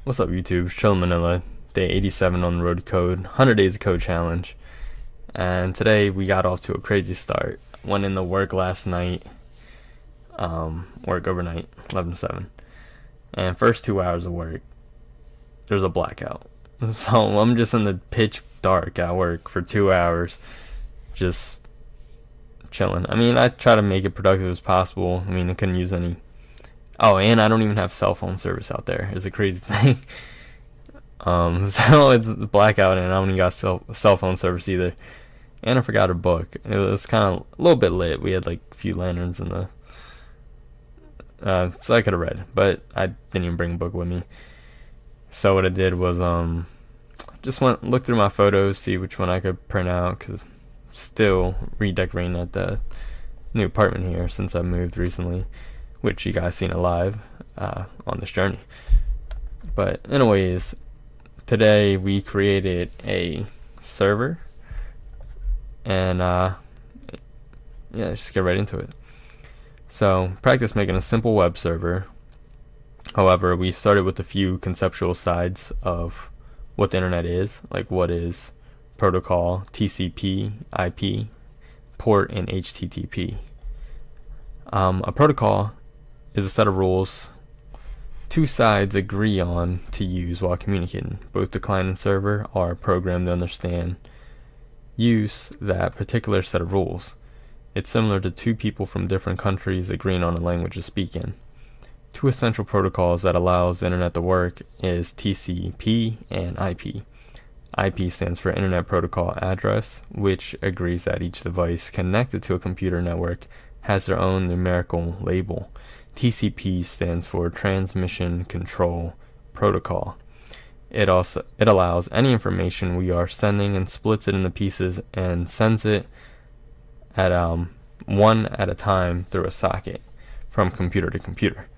What's up, YouTube? Chillin' Manila, day 87 on the road to code, 100 days of code challenge. And today we got off to a crazy start. Went into work last night, work overnight, 11 to 7. And first 2 hours of work, there's a blackout. So I'm just in the pitch dark at work for 2 hours, just chilling. I mean, I try to make it productive as possible. I mean, I couldn't use any. Oh, and I don't even have cell phone service out there. It's a crazy thing. So it's a blackout, and I don't even got cell phone service either. And I forgot a book. It was kind of a little bit lit. We had like a few lanterns in the, so I could have read, but I didn't even bring a book with me. So what I did was just look through my photos, see which one I could print out, because still redecorating at the new apartment here since I moved recently, which you guys seen alive on this journey. But anyways, today we created a server, and yeah, let's just get right into it. So practice making a simple web server. However, we started with a few conceptual sides of what the internet is, like what is protocol, TCP, IP, port, and HTTP. A protocol is a set of rules two sides agree on to use while communicating. Both the client and server are programmed to understand use that particular set of rules. It's similar to two people from different countries agreeing on a language to speak in. Two essential protocols that allows the internet to work is TCP and IP. IP stands for Internet Protocol Address, which agrees that each device connected to a computer network has their own numerical label. TCP stands for Transmission Control Protocol. It allows any information we are sending and splits it into pieces and sends it at one at a time through a socket from computer to computer.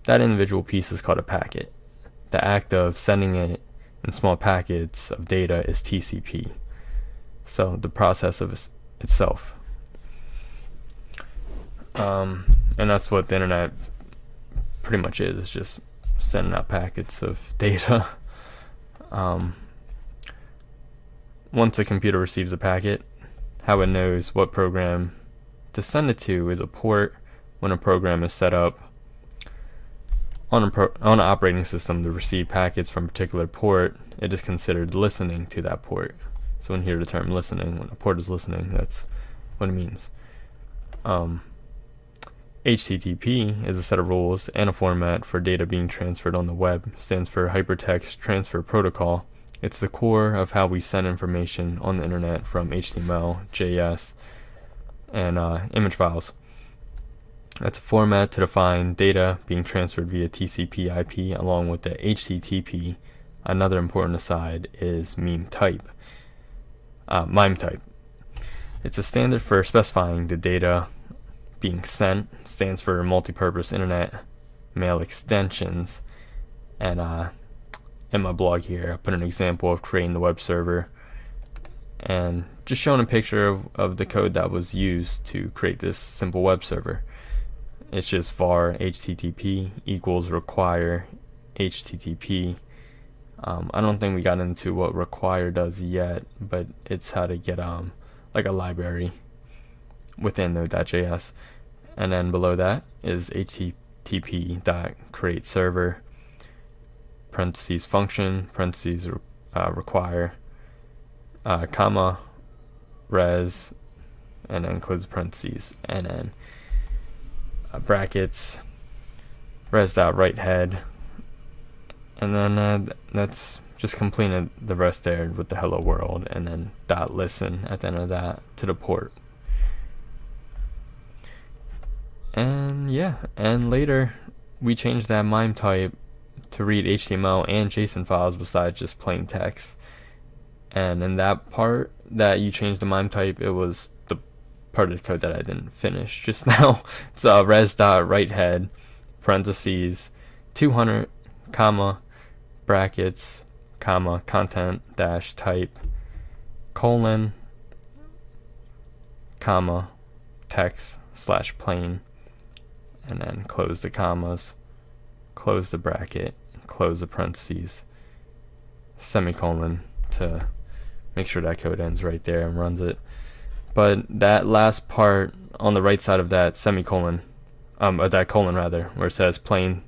That individual piece is called a packet. The act of sending it in small packets of data is TCP. So the process of itself. And that's what the internet pretty much is. It's just sending out packets of data. Once a computer receives a packet, how it knows what program to send it to is a port. When a program is set up on an operating system to receive packets from a particular port, it is considered listening to that port. So when you hear the term listening, when a port is listening, that's what it means. HTTP is a set of rules and a format for data being transferred on the web. It stands for Hypertext Transfer Protocol. It's the core of how we send information on the internet from HTML, JS, and image files. That's a format to define data being transferred via TCP/IP along with the HTTP. Another important aside is MIME type. It's a standard for specifying the data being sent. Stands for Multipurpose Internet Mail Extensions. And in my blog here, I put an example of creating the web server and just showing a picture of the code that was used to create this simple web server. It's just var HTTP equals require HTTP. I don't think we got into what require does yet, but it's how to get like a library within Node.js. And then below that is http.create server, parentheses function, parentheses require, comma, res, and then close parentheses, and then brackets, res.write head, and then that's just completing the rest there with the hello world, and then .listen at the end of that to the port. And yeah, and later we changed that MIME type to read HTML and JSON files besides just plain text. And in that part that you changed the MIME type, it was the part of the code that I didn't finish just now. It's res.writehead, parentheses, 200, comma, brackets, comma, content dash type, colon, comma, text / plain, and then close the commas, close the bracket, close the parentheses, semicolon, to make sure that code ends right there and runs it. But that last part on the right side of that semicolon, that colon rather, where it says plain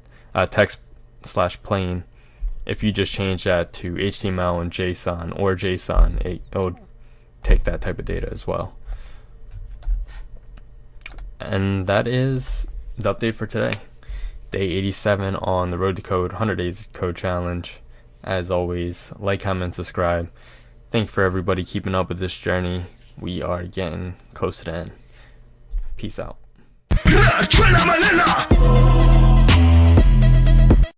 text / plain, if you just change that to HTML and JSON or JSON, it'll take that type of data as well. And that is the update for today. Day 87 on the Road to Code 100 Days Code Challenge. As always, like, comment, subscribe. Thank you for everybody keeping up with this journey. We are getting close to the end. Peace out.